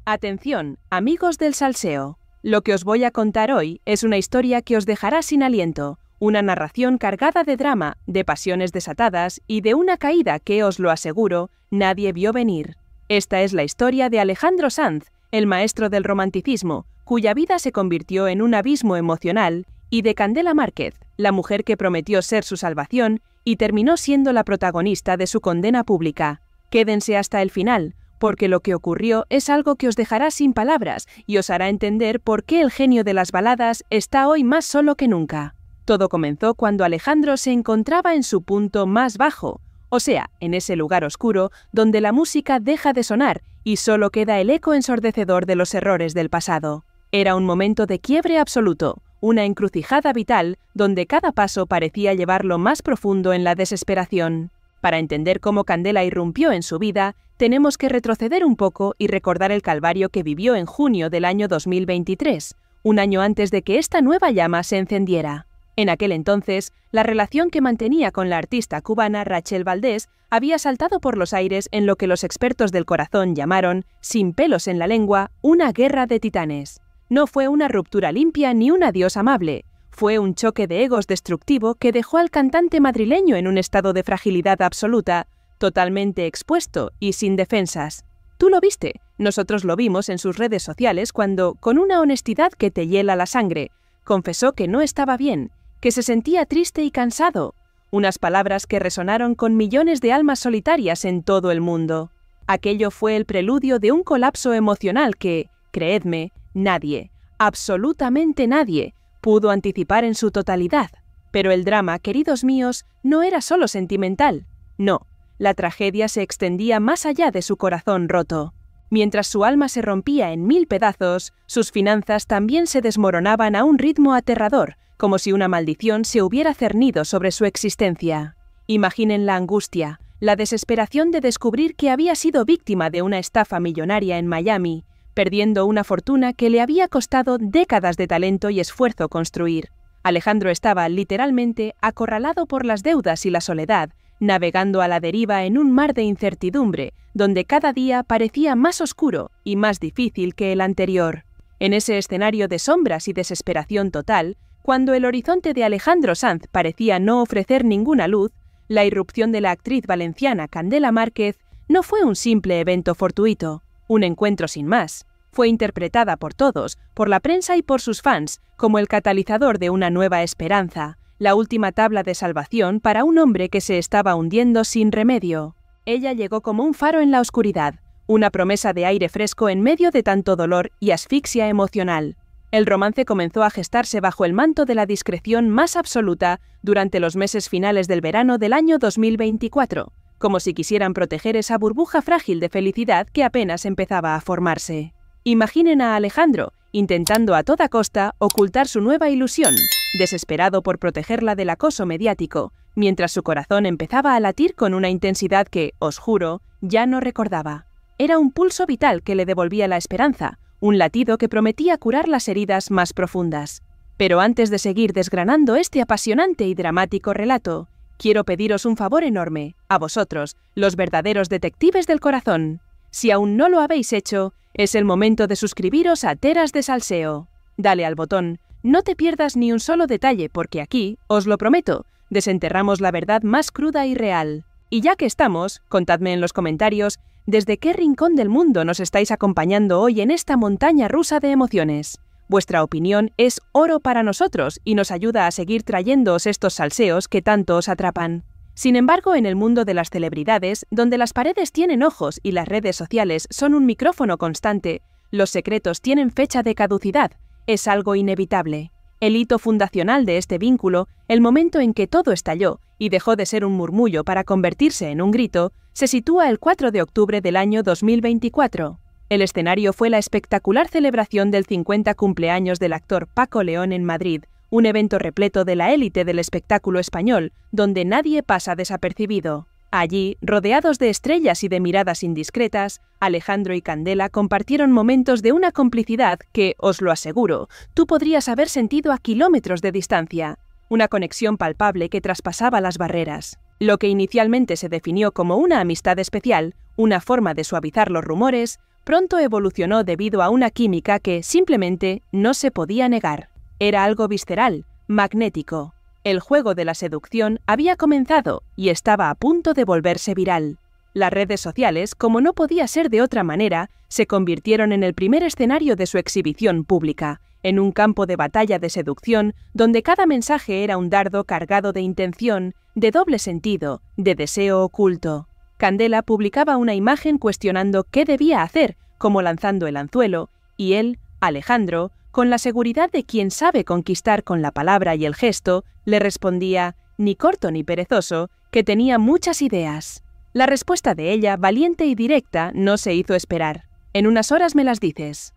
Atención, amigos del salseo. Lo que os voy a contar hoy es una historia que os dejará sin aliento, una narración cargada de drama, de pasiones desatadas y de una caída que, os lo aseguro, nadie vio venir. Esta es la historia de Alejandro Sanz, el maestro del romanticismo, cuya vida se convirtió en un abismo emocional, y de Candela Márquez, la mujer que prometió ser su salvación y terminó siendo la protagonista de su condena pública. Quédense hasta el final, porque lo que ocurrió es algo que os dejará sin palabras y os hará entender por qué el genio de las baladas está hoy más solo que nunca. Todo comenzó cuando Alejandro se encontraba en su punto más bajo, o sea, en ese lugar oscuro donde la música deja de sonar y solo queda el eco ensordecedor de los errores del pasado. Era un momento de quiebre absoluto, una encrucijada vital donde cada paso parecía llevarlo más profundo en la desesperación. Para entender cómo Candela irrumpió en su vida, tenemos que retroceder un poco y recordar el calvario que vivió en junio del año 2023, un año antes de que esta nueva llama se encendiera. En aquel entonces, la relación que mantenía con la artista cubana Rachel Valdés había saltado por los aires en lo que los expertos del corazón llamaron, sin pelos en la lengua, una guerra de titanes. No fue una ruptura limpia ni un adiós amable. Fue un choque de egos destructivo que dejó al cantante madrileño en un estado de fragilidad absoluta, totalmente expuesto y sin defensas. Tú lo viste, nosotros lo vimos en sus redes sociales cuando, con una honestidad que te hiela la sangre, confesó que no estaba bien, que se sentía triste y cansado. Unas palabras que resonaron con millones de almas solitarias en todo el mundo. Aquello fue el preludio de un colapso emocional que, creedme, nadie, absolutamente nadie, pudo anticipar en su totalidad. Pero el drama, queridos míos, no era solo sentimental. No, la tragedia se extendía más allá de su corazón roto. Mientras su alma se rompía en 1000 pedazos, sus finanzas también se desmoronaban a un ritmo aterrador, como si una maldición se hubiera cernido sobre su existencia. Imaginen la angustia, la desesperación de descubrir que había sido víctima de una estafa millonaria en Miami, perdiendo una fortuna que le había costado décadas de talento y esfuerzo construir. Alejandro estaba, literalmente, acorralado por las deudas y la soledad, navegando a la deriva en un mar de incertidumbre, donde cada día parecía más oscuro y más difícil que el anterior. En ese escenario de sombras y desesperación total, cuando el horizonte de Alejandro Sanz parecía no ofrecer ninguna luz, la irrupción de la actriz valenciana Candela Márquez no fue un simple evento fortuito, un encuentro sin más. Fue interpretada por todos, por la prensa y por sus fans, como el catalizador de una nueva esperanza, la última tabla de salvación para un hombre que se estaba hundiendo sin remedio. Ella llegó como un faro en la oscuridad, una promesa de aire fresco en medio de tanto dolor y asfixia emocional. El romance comenzó a gestarse bajo el manto de la discreción más absoluta durante los meses finales del verano del año 2024, como si quisieran proteger esa burbuja frágil de felicidad que apenas empezaba a formarse. Imaginen a Alejandro, intentando a toda costa ocultar su nueva ilusión, desesperado por protegerla del acoso mediático, mientras su corazón empezaba a latir con una intensidad que, os juro, ya no recordaba. Era un pulso vital que le devolvía la esperanza, un latido que prometía curar las heridas más profundas. Pero antes de seguir desgranando este apasionante y dramático relato, quiero pediros un favor enorme, a vosotros, los verdaderos detectives del corazón. Si aún no lo habéis hecho, es el momento de suscribiros a Teras de Salseo. Dale al botón, no te pierdas ni un solo detalle porque aquí, os lo prometo, desenterramos la verdad más cruda y real. Y ya que estamos, contadme en los comentarios desde qué rincón del mundo nos estáis acompañando hoy en esta montaña rusa de emociones. Vuestra opinión es oro para nosotros y nos ayuda a seguir trayéndoos estos salseos que tanto os atrapan. Sin embargo, en el mundo de las celebridades, donde las paredes tienen ojos y las redes sociales son un micrófono constante, los secretos tienen fecha de caducidad, es algo inevitable. El hito fundacional de este vínculo, el momento en que todo estalló y dejó de ser un murmullo para convertirse en un grito, se sitúa el 4 de octubre del año 2024. El escenario fue la espectacular celebración del 50 cumpleaños del actor Paco León en Madrid, un evento repleto de la élite del espectáculo español, donde nadie pasa desapercibido. Allí, rodeados de estrellas y de miradas indiscretas, Alejandro y Candela compartieron momentos de una complicidad que, os lo aseguro, tú podrías haber sentido a kilómetros de distancia. Una conexión palpable que traspasaba las barreras. Lo que inicialmente se definió como una amistad especial, una forma de suavizar los rumores, pronto evolucionó debido a una química que simplemente no se podía negar. Era algo visceral, magnético. El juego de la seducción había comenzado y estaba a punto de volverse viral. Las redes sociales, como no podía ser de otra manera, se convirtieron en el primer escenario de su exhibición pública, en un campo de batalla de seducción donde cada mensaje era un dardo cargado de intención, de doble sentido, de deseo oculto. Candela publicaba una imagen cuestionando qué debía hacer, como lanzando el anzuelo, y él, Alejandro, con la seguridad de quien sabe conquistar con la palabra y el gesto, le respondía, ni corto ni perezoso, que tenía muchas ideas. La respuesta de ella, valiente y directa, no se hizo esperar. En unas horas me las dices.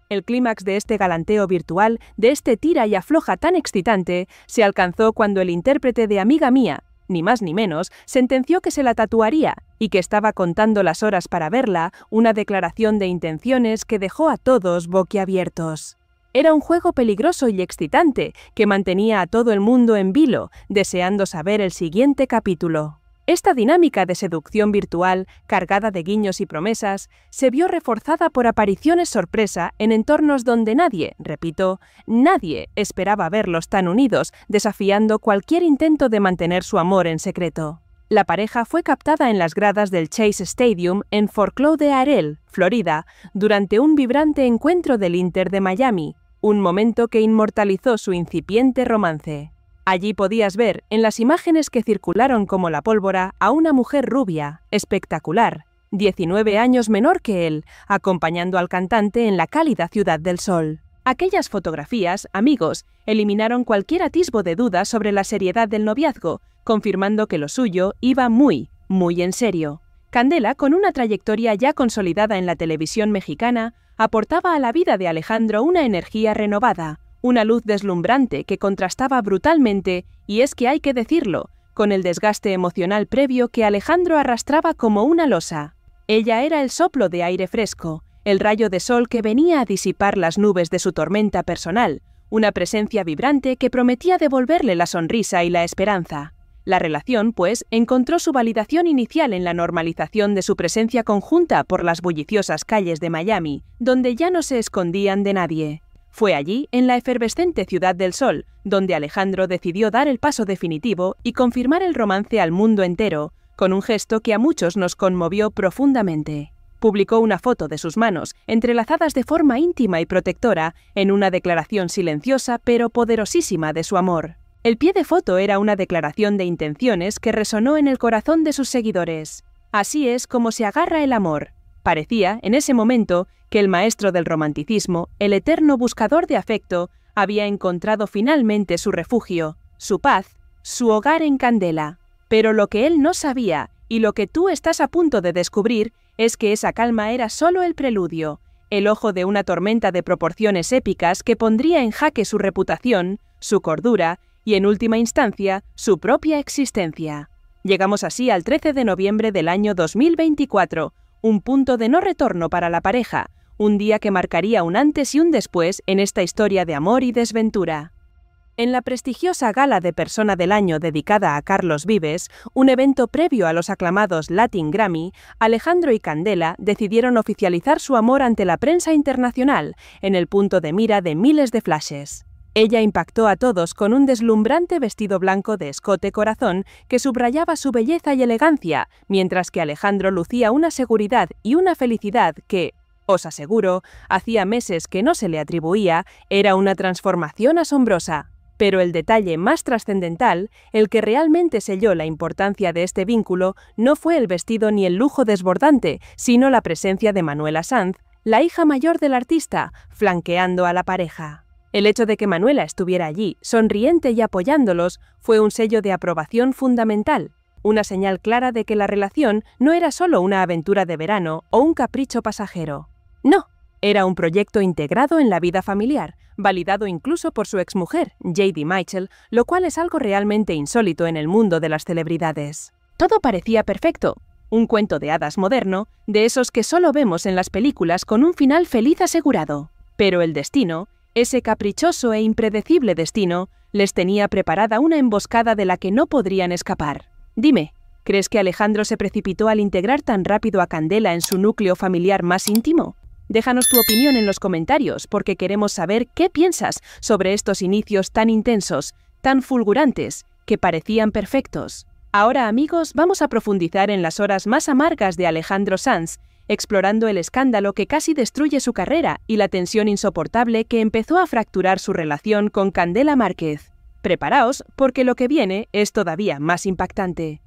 El clímax de este galanteo virtual, de este tira y afloja tan excitante, se alcanzó cuando el intérprete de Amiga Mía, ni más ni menos, sentenció que se la tatuaría y que estaba contando las horas para verla, una declaración de intenciones que dejó a todos boquiabiertos. Era un juego peligroso y excitante que mantenía a todo el mundo en vilo, deseando saber el siguiente capítulo. Esta dinámica de seducción virtual, cargada de guiños y promesas, se vio reforzada por apariciones sorpresa en entornos donde nadie, repito, nadie esperaba verlos tan unidos, desafiando cualquier intento de mantener su amor en secreto. La pareja fue captada en las gradas del Chase Stadium en Fort Lauderdale, Florida, durante un vibrante encuentro del Inter de Miami, un momento que inmortalizó su incipiente romance. Allí podías ver, en las imágenes que circularon como la pólvora, a una mujer rubia, espectacular, 19 años menor que él, acompañando al cantante en la cálida Ciudad del Sol. Aquellas fotografías, amigos, eliminaron cualquier atisbo de duda sobre la seriedad del noviazgo, confirmando que lo suyo iba muy, muy en serio. Candela, con una trayectoria ya consolidada en la televisión mexicana, aportaba a la vida de Alejandro una energía renovada, una luz deslumbrante que contrastaba brutalmente, y es que hay que decirlo, con el desgaste emocional previo que Alejandro arrastraba como una losa. Ella era el soplo de aire fresco, el rayo de sol que venía a disipar las nubes de su tormenta personal, una presencia vibrante que prometía devolverle la sonrisa y la esperanza. La relación, pues, encontró su validación inicial en la normalización de su presencia conjunta por las bulliciosas calles de Miami, donde ya no se escondían de nadie. Fue allí, en la efervescente Ciudad del Sol, donde Alejandro decidió dar el paso definitivo y confirmar el romance al mundo entero, con un gesto que a muchos nos conmovió profundamente. Publicó una foto de sus manos, entrelazadas de forma íntima y protectora, en una declaración silenciosa pero poderosísima de su amor. El pie de foto era una declaración de intenciones que resonó en el corazón de sus seguidores. Así es como se agarra el amor. Parecía, en ese momento, que el maestro del romanticismo, el eterno buscador de afecto, había encontrado finalmente su refugio, su paz, su hogar en Candela. Pero lo que él no sabía, y lo que tú estás a punto de descubrir, es que esa calma era solo el preludio, el ojo de una tormenta de proporciones épicas que pondría en jaque su reputación, su cordura y, en última instancia, su propia existencia. Llegamos así al 13 de noviembre del año 2024, un punto de no retorno para la pareja, un día que marcaría un antes y un después en esta historia de amor y desventura. En la prestigiosa gala de Persona del Año dedicada a Carlos Vives, un evento previo a los aclamados Latin Grammy, Alejandro y Candela decidieron oficializar su amor ante la prensa internacional, en el punto de mira de miles de flashes. Ella impactó a todos con un deslumbrante vestido blanco de escote corazón que subrayaba su belleza y elegancia, mientras que Alejandro lucía una seguridad y una felicidad que, os aseguro, hacía meses que no se le atribuía, era una transformación asombrosa. Pero el detalle más trascendental, el que realmente selló la importancia de este vínculo, no fue el vestido ni el lujo desbordante, sino la presencia de Manuela Sanz, la hija mayor del artista, flanqueando a la pareja. El hecho de que Manuela estuviera allí, sonriente y apoyándolos, fue un sello de aprobación fundamental, una señal clara de que la relación no era solo una aventura de verano o un capricho pasajero. No, era un proyecto integrado en la vida familiar, validado incluso por su exmujer, Jady Mitchell, lo cual es algo realmente insólito en el mundo de las celebridades. Todo parecía perfecto, un cuento de hadas moderno, de esos que solo vemos en las películas con un final feliz asegurado. Pero el destino, ese caprichoso e impredecible destino, les tenía preparada una emboscada de la que no podrían escapar. Dime, ¿Crees que Alejandro se precipitó al integrar tan rápido a Candela en su núcleo familiar más íntimo? Déjanos tu opinión en los comentarios porque queremos saber qué piensas sobre estos inicios tan intensos, tan fulgurantes, que parecían perfectos. Ahora, amigos, vamos a profundizar en las horas más amargas de Alejandro Sanz, explorando el escándalo que casi destruye su carrera y la tensión insoportable que empezó a fracturar su relación con Candela Márquez. Preparaos, porque lo que viene es todavía más impactante.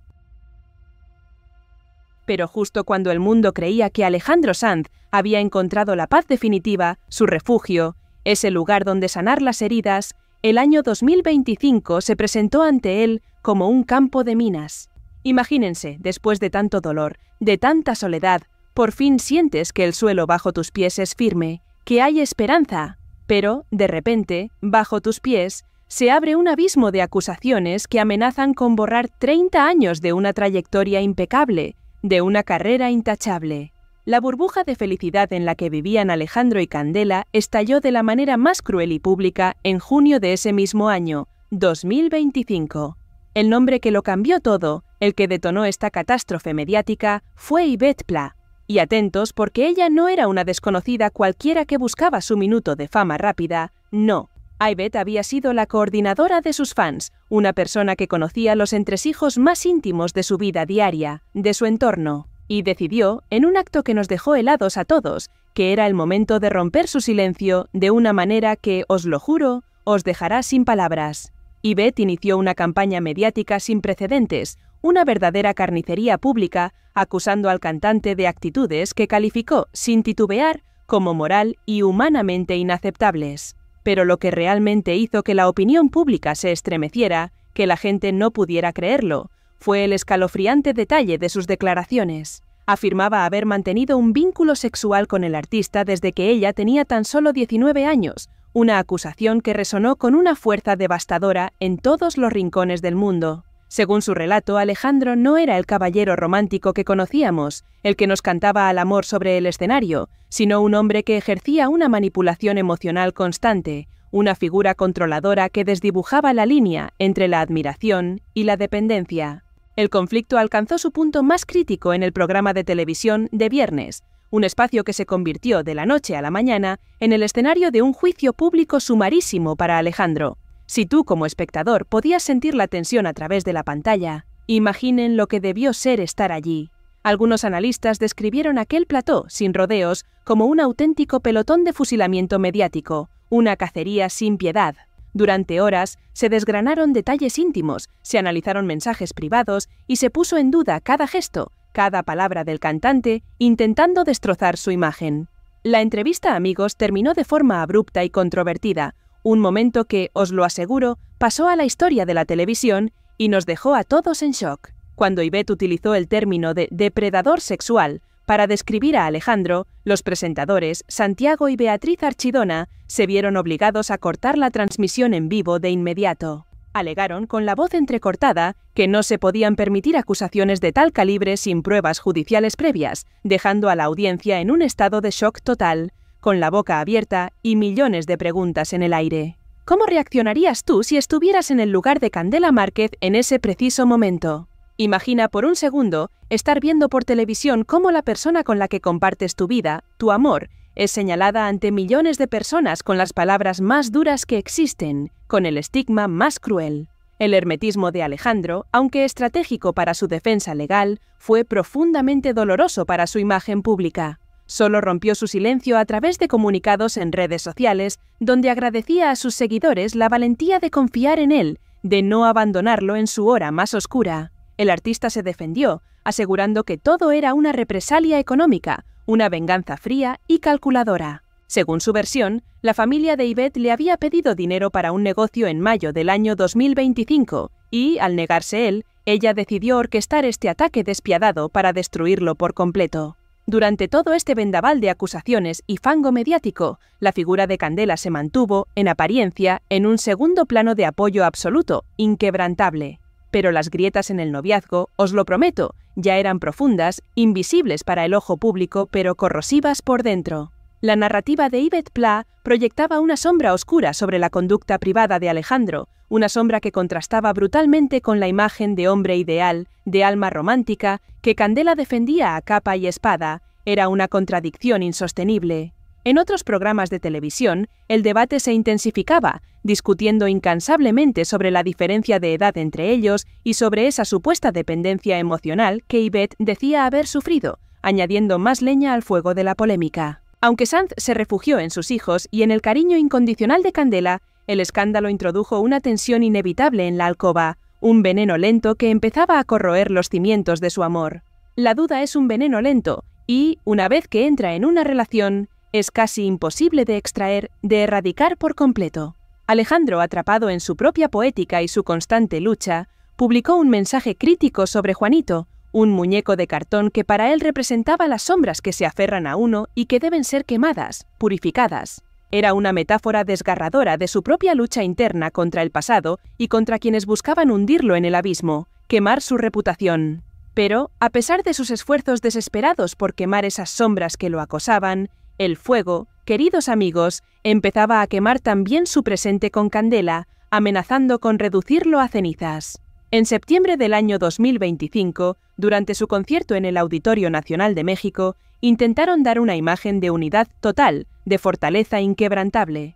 Pero justo cuando el mundo creía que Alejandro Sanz había encontrado la paz definitiva, su refugio, ese lugar donde sanar las heridas, el año 2025 se presentó ante él como un campo de minas. Imagínense, después de tanto dolor, de tanta soledad, por fin sientes que el suelo bajo tus pies es firme, que hay esperanza. Pero, de repente, bajo tus pies, se abre un abismo de acusaciones que amenazan con borrar 30 años de una trayectoria impecable, de una carrera intachable. La burbuja de felicidad en la que vivían Alejandro y Candela estalló de la manera más cruel y pública en junio de ese mismo año, 2025. El nombre que lo cambió todo, el que detonó esta catástrofe mediática, fue Ivette Pla. Y atentos porque ella no era una desconocida cualquiera que buscaba su minuto de fama rápida, no. Ivette había sido la coordinadora de sus fans, una persona que conocía los entresijos más íntimos de su vida diaria, de su entorno, y decidió, en un acto que nos dejó helados a todos, que era el momento de romper su silencio de una manera que, os lo juro, os dejará sin palabras. Ivette inició una campaña mediática sin precedentes, una verdadera carnicería pública, acusando al cantante de actitudes que calificó, sin titubear, como moral y humanamente inaceptables. Pero lo que realmente hizo que la opinión pública se estremeciera, que la gente no pudiera creerlo, fue el escalofriante detalle de sus declaraciones. Afirmaba haber mantenido un vínculo sexual con el artista desde que ella tenía tan solo 19 años, una acusación que resonó con una fuerza devastadora en todos los rincones del mundo. Según su relato, Alejandro no era el caballero romántico que conocíamos, el que nos cantaba al amor sobre el escenario, sino un hombre que ejercía una manipulación emocional constante, una figura controladora que desdibujaba la línea entre la admiración y la dependencia. El conflicto alcanzó su punto más crítico en el programa de televisión de Viernes, un espacio que se convirtió de la noche a la mañana en el escenario de un juicio público sumarísimo para Alejandro. Si tú, como espectador, podías sentir la tensión a través de la pantalla, imaginen lo que debió ser estar allí. Algunos analistas describieron aquel plató, sin rodeos, como un auténtico pelotón de fusilamiento mediático, una cacería sin piedad. Durante horas se desgranaron detalles íntimos, se analizaron mensajes privados y se puso en duda cada gesto, cada palabra del cantante, intentando destrozar su imagen. La entrevista, amigos, terminó de forma abrupta y controvertida, un momento que, os lo aseguro, pasó a la historia de la televisión y nos dejó a todos en shock. Cuando Ivette utilizó el término de depredador sexual para describir a Alejandro, los presentadores, Santiago y Beatriz Archidona, se vieron obligados a cortar la transmisión en vivo de inmediato. Alegaron, con la voz entrecortada, que no se podían permitir acusaciones de tal calibre sin pruebas judiciales previas, dejando a la audiencia en un estado de shock total, con la boca abierta y millones de preguntas en el aire. ¿Cómo reaccionarías tú si estuvieras en el lugar de Candela Márquez en ese preciso momento? Imagina por un segundo estar viendo por televisión cómo la persona con la que compartes tu vida, tu amor, es señalada ante millones de personas con las palabras más duras que existen, con el estigma más cruel. El hermetismo de Alejandro, aunque estratégico para su defensa legal, fue profundamente doloroso para su imagen pública. Solo rompió su silencio a través de comunicados en redes sociales, donde agradecía a sus seguidores la valentía de confiar en él, de no abandonarlo en su hora más oscura. El artista se defendió, asegurando que todo era una represalia económica, una venganza fría y calculadora. Según su versión, la familia de Ivette le había pedido dinero para un negocio en mayo del año 2025 y, al negarse él, ella decidió orquestar este ataque despiadado para destruirlo por completo. Durante todo este vendaval de acusaciones y fango mediático, la figura de Candela se mantuvo, en apariencia, en un segundo plano de apoyo absoluto, inquebrantable. Pero las grietas en el noviazgo, os lo prometo, ya eran profundas, invisibles para el ojo público, pero corrosivas por dentro. La narrativa de Yvette Pla proyectaba una sombra oscura sobre la conducta privada de Alejandro, una sombra que contrastaba brutalmente con la imagen de hombre ideal, de alma romántica, que Candela defendía a capa y espada. Era una contradicción insostenible. En otros programas de televisión, el debate se intensificaba, discutiendo incansablemente sobre la diferencia de edad entre ellos y sobre esa supuesta dependencia emocional que Yvette decía haber sufrido, añadiendo más leña al fuego de la polémica. Aunque Sanz se refugió en sus hijos y en el cariño incondicional de Candela, el escándalo introdujo una tensión inevitable en la alcoba, un veneno lento que empezaba a corroer los cimientos de su amor. La duda es un veneno lento y, una vez que entra en una relación, es casi imposible de extraer, de erradicar por completo. Alejandro, atrapado en su propia poética y su constante lucha, publicó un mensaje crítico sobre Juanito, un muñeco de cartón que para él representaba las sombras que se aferran a uno y que deben ser quemadas, purificadas. Era una metáfora desgarradora de su propia lucha interna contra el pasado y contra quienes buscaban hundirlo en el abismo, quemar su reputación. Pero, a pesar de sus esfuerzos desesperados por quemar esas sombras que lo acosaban, el fuego, queridos amigos, empezaba a quemar también su presente con Candela, amenazando con reducirlo a cenizas. En septiembre del año 2025, durante su concierto en el Auditorio Nacional de México, intentaron dar una imagen de unidad total, de fortaleza inquebrantable.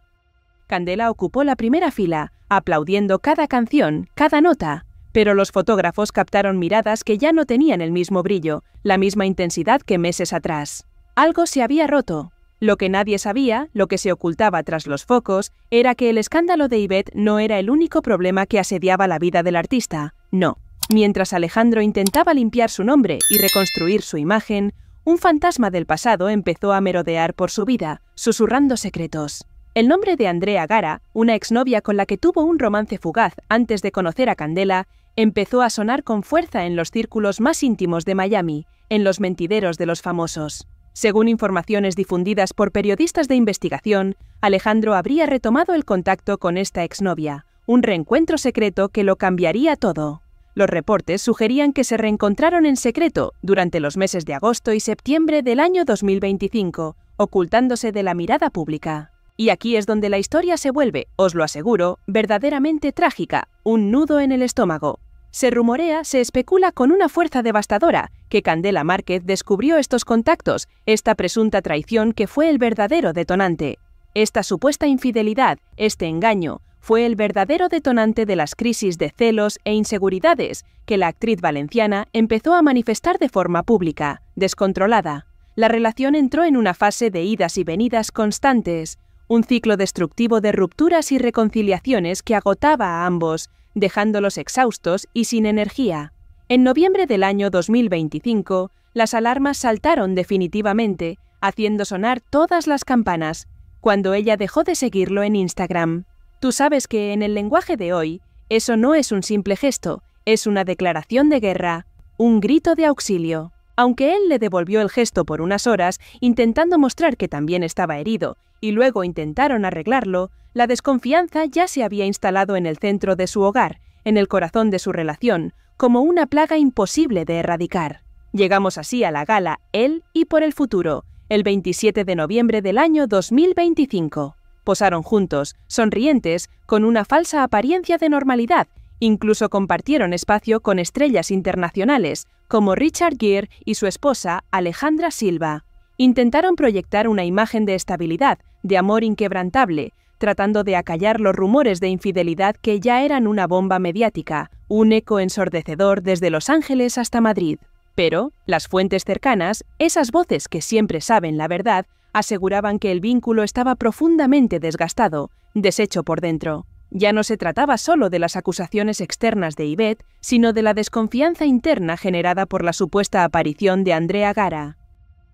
Candela ocupó la primera fila, aplaudiendo cada canción, cada nota, pero los fotógrafos captaron miradas que ya no tenían el mismo brillo, la misma intensidad que meses atrás. Algo se había roto. Lo que nadie sabía, lo que se ocultaba tras los focos, era que el escándalo de Yvette no era el único problema que asediaba la vida del artista. No. Mientras Alejandro intentaba limpiar su nombre y reconstruir su imagen, un fantasma del pasado empezó a merodear por su vida, susurrando secretos. El nombre de Andrea Gara, una exnovia con la que tuvo un romance fugaz antes de conocer a Candela, empezó a sonar con fuerza en los círculos más íntimos de Miami, en los mentideros de los famosos. Según informaciones difundidas por periodistas de investigación, Alejandro habría retomado el contacto con esta exnovia, un reencuentro secreto que lo cambiaría todo. Los reportes sugerían que se reencontraron en secreto durante los meses de agosto y septiembre del año 2025, ocultándose de la mirada pública. Y aquí es donde la historia se vuelve, os lo aseguro, verdaderamente trágica, un nudo en el estómago. Se rumorea, se especula con una fuerza devastadora, que Candela Márquez descubrió estos contactos, esta presunta traición que fue el verdadero detonante. Esta supuesta infidelidad, este engaño, fue el verdadero detonante de las crisis de celos e inseguridades que la actriz valenciana empezó a manifestar de forma pública, descontrolada. La relación entró en una fase de idas y venidas constantes, un ciclo destructivo de rupturas y reconciliaciones que agotaba a ambos, dejándolos exhaustos y sin energía. En noviembre del año 2025, las alarmas saltaron definitivamente, haciendo sonar todas las campanas, cuando ella dejó de seguirlo en Instagram. Tú sabes que en el lenguaje de hoy, eso no es un simple gesto, es una declaración de guerra, un grito de auxilio. Aunque él le devolvió el gesto por unas horas, intentando mostrar que también estaba herido, y luego intentaron arreglarlo, la desconfianza ya se había instalado en el centro de su hogar, en el corazón de su relación, como una plaga imposible de erradicar. Llegamos así a la gala Él y por el futuro, el 27 de noviembre del año 2025. Posaron juntos, sonrientes, con una falsa apariencia de normalidad, incluso compartieron espacio con estrellas internacionales, como Richard Gere y su esposa Alejandra Silva. Intentaron proyectar una imagen de estabilidad, de amor inquebrantable, tratando de acallar los rumores de infidelidad que ya eran una bomba mediática, un eco ensordecedor desde Los Ángeles hasta Madrid. Pero las fuentes cercanas, esas voces que siempre saben la verdad, aseguraban que el vínculo estaba profundamente desgastado, deshecho por dentro. Ya no se trataba solo de las acusaciones externas de Yvette, sino de la desconfianza interna generada por la supuesta aparición de Andrea Gara.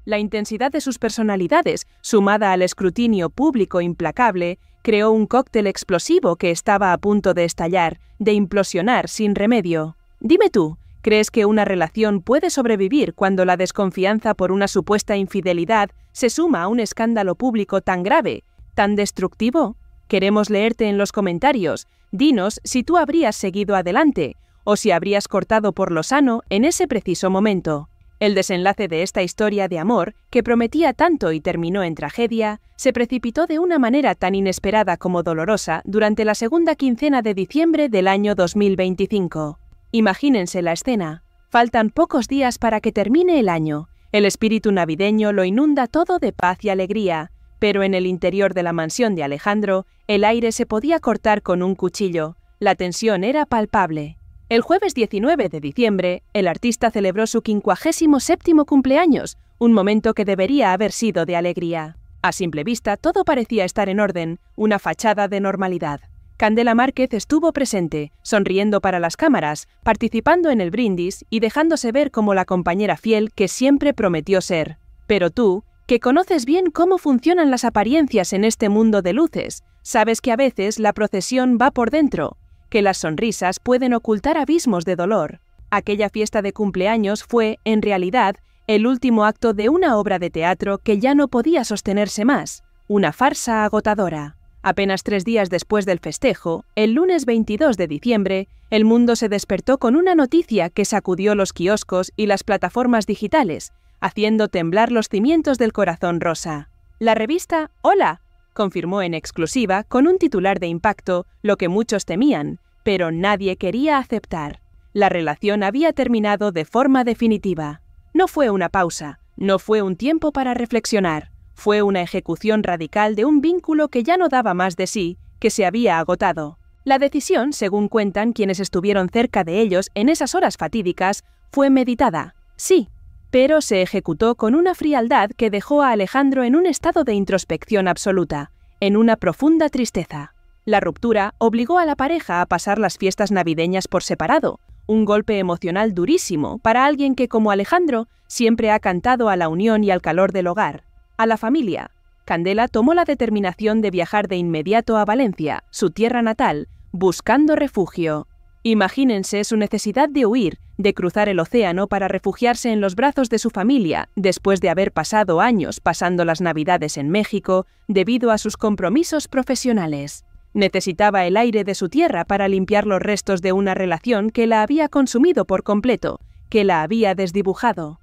La intensidad de sus personalidades, sumada al escrutinio público implacable, creó un cóctel explosivo que estaba a punto de estallar, de implosionar sin remedio. Dime tú, ¿crees que una relación puede sobrevivir cuando la desconfianza por una supuesta infidelidad se suma a un escándalo público tan grave, tan destructivo? Queremos leerte en los comentarios. Dinos si tú habrías seguido adelante, o si habrías cortado por lo sano en ese preciso momento. El desenlace de esta historia de amor, que prometía tanto y terminó en tragedia, se precipitó de una manera tan inesperada como dolorosa durante la segunda quincena de diciembre del año 2025. Imagínense la escena. Faltan pocos días para que termine el año. El espíritu navideño lo inunda todo de paz y alegría, pero en el interior de la mansión de Alejandro, el aire se podía cortar con un cuchillo. La tensión era palpable. El jueves 19 de diciembre, el artista celebró su 57º cumpleaños, un momento que debería haber sido de alegría. A simple vista, todo parecía estar en orden, una fachada de normalidad. Candela Márquez estuvo presente, sonriendo para las cámaras, participando en el brindis y dejándose ver como la compañera fiel que siempre prometió ser. Pero tú, que conoces bien cómo funcionan las apariencias en este mundo de luces, sabes que a veces la procesión va por dentro, que las sonrisas pueden ocultar abismos de dolor. Aquella fiesta de cumpleaños fue, en realidad, el último acto de una obra de teatro que ya no podía sostenerse más, una farsa agotadora. Apenas 3 días después del festejo, el lunes 22 de diciembre, el mundo se despertó con una noticia que sacudió los kioscos y las plataformas digitales, haciendo temblar los cimientos del corazón rosa. La revista Hola confirmó en exclusiva con un titular de impacto lo que muchos temían, pero nadie quería aceptar. La relación había terminado de forma definitiva. No fue una pausa, no fue un tiempo para reflexionar, fue una ejecución radical de un vínculo que ya no daba más de sí, que se había agotado. La decisión, según cuentan quienes estuvieron cerca de ellos en esas horas fatídicas, fue meditada, sí, pero se ejecutó con una frialdad que dejó a Alejandro en un estado de introspección absoluta, en una profunda tristeza. La ruptura obligó a la pareja a pasar las fiestas navideñas por separado, un golpe emocional durísimo para alguien que, como Alejandro, siempre ha cantado a la unión y al calor del hogar, a la familia. Candela tomó la determinación de viajar de inmediato a Valencia, su tierra natal, buscando refugio. Imagínense su necesidad de huir, de cruzar el océano para refugiarse en los brazos de su familia, después de haber pasado años pasando las Navidades en México debido a sus compromisos profesionales. Necesitaba el aire de su tierra para limpiar los restos de una relación que la había consumido por completo, que la había desdibujado.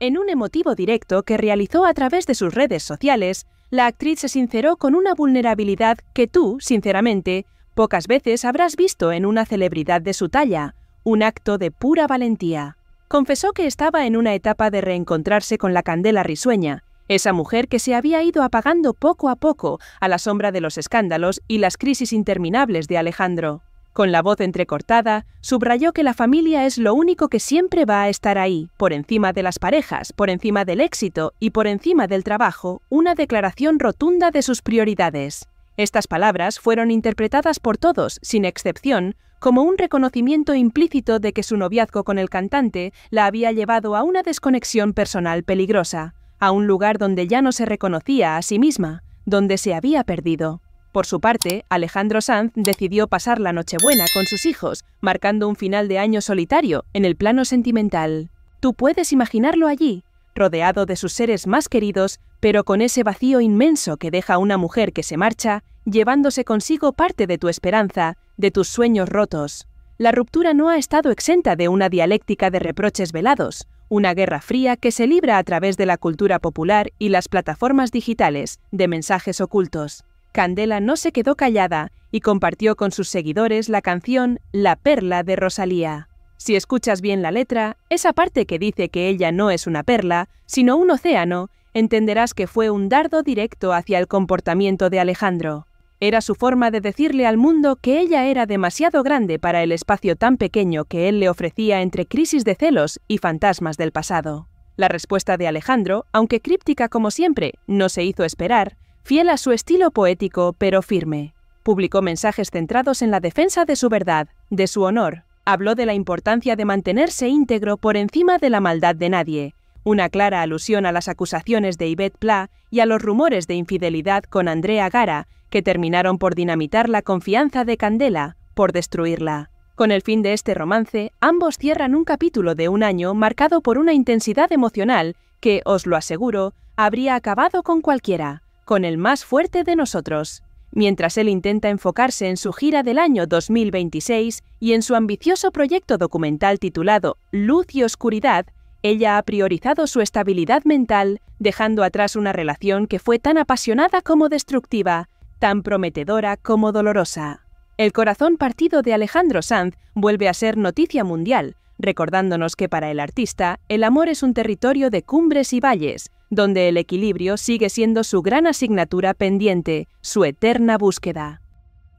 En un emotivo directo que realizó a través de sus redes sociales, la actriz se sinceró con una vulnerabilidad que tú, sinceramente, pocas veces habrás visto en una celebridad de su talla, un acto de pura valentía. Confesó que estaba en una etapa de reencontrarse con la Candela risueña, esa mujer que se había ido apagando poco a poco a la sombra de los escándalos y las crisis interminables de Alejandro. Con la voz entrecortada, subrayó que la familia es lo único que siempre va a estar ahí, por encima de las parejas, por encima del éxito y por encima del trabajo, una declaración rotunda de sus prioridades. Estas palabras fueron interpretadas por todos, sin excepción, como un reconocimiento implícito de que su noviazgo con el cantante la había llevado a una desconexión personal peligrosa, a un lugar donde ya no se reconocía a sí misma, donde se había perdido. Por su parte, Alejandro Sanz decidió pasar la Nochebuena con sus hijos, marcando un final de año solitario en el plano sentimental. Tú puedes imaginarlo allí, rodeado de sus seres más queridos, pero con ese vacío inmenso que deja una mujer que se marcha, llevándose consigo parte de tu esperanza, de tus sueños rotos. La ruptura no ha estado exenta de una dialéctica de reproches velados, una guerra fría que se libra a través de la cultura popular y las plataformas digitales, de mensajes ocultos. Candela no se quedó callada y compartió con sus seguidores la canción La Perla de Rosalía. Si escuchas bien la letra, esa parte que dice que ella no es una perla, sino un océano, entenderás que fue un dardo directo hacia el comportamiento de Alejandro. Era su forma de decirle al mundo que ella era demasiado grande para el espacio tan pequeño que él le ofrecía entre crisis de celos y fantasmas del pasado. La respuesta de Alejandro, aunque críptica como siempre, no se hizo esperar, fiel a su estilo poético pero firme. Publicó mensajes centrados en la defensa de su verdad, de su honor. Habló de la importancia de mantenerse íntegro por encima de la maldad de nadie, una clara alusión a las acusaciones de Ivette Pla y a los rumores de infidelidad con Andrea Gara, que terminaron por dinamitar la confianza de Candela, por destruirla. Con el fin de este romance, ambos cierran un capítulo de un año marcado por una intensidad emocional que, os lo aseguro, habría acabado con cualquiera, con el más fuerte de nosotros. Mientras él intenta enfocarse en su gira del año 2026 y en su ambicioso proyecto documental titulado Luz y Oscuridad, Ella ha priorizado su estabilidad mental, dejando atrás una relación que fue tan apasionada como destructiva, tan prometedora como dolorosa. El corazón partido de Alejandro Sanz vuelve a ser noticia mundial, recordándonos que para el artista, el amor es un territorio de cumbres y valles, donde el equilibrio sigue siendo su gran asignatura pendiente, su eterna búsqueda.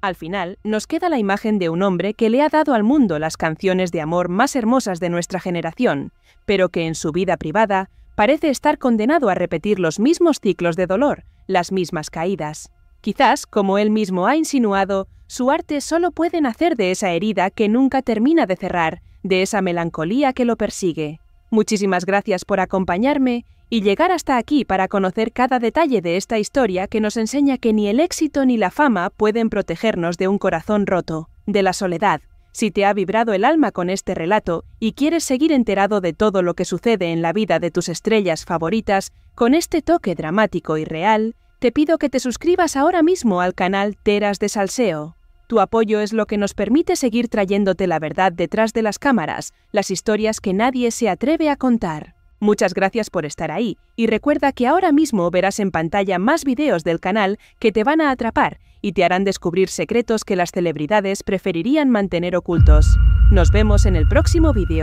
Al final, nos queda la imagen de un hombre que le ha dado al mundo las canciones de amor más hermosas de nuestra generación, pero que en su vida privada parece estar condenado a repetir los mismos ciclos de dolor, las mismas caídas. Quizás, como él mismo ha insinuado, su arte solo puede nacer de esa herida que nunca termina de cerrar, de esa melancolía que lo persigue. Muchísimas gracias por acompañarme y llegar hasta aquí para conocer cada detalle de esta historia que nos enseña que ni el éxito ni la fama pueden protegernos de un corazón roto, de la soledad. Si te ha vibrado el alma con este relato y quieres seguir enterado de todo lo que sucede en la vida de tus estrellas favoritas, con este toque dramático y real, te pido que te suscribas ahora mismo al canal Teras de Salseo. Tu apoyo es lo que nos permite seguir trayéndote la verdad detrás de las cámaras, las historias que nadie se atreve a contar. Muchas gracias por estar ahí y recuerda que ahora mismo verás en pantalla más videos del canal que te van a atrapar y te harán descubrir secretos que las celebridades preferirían mantener ocultos. Nos vemos en el próximo vídeo.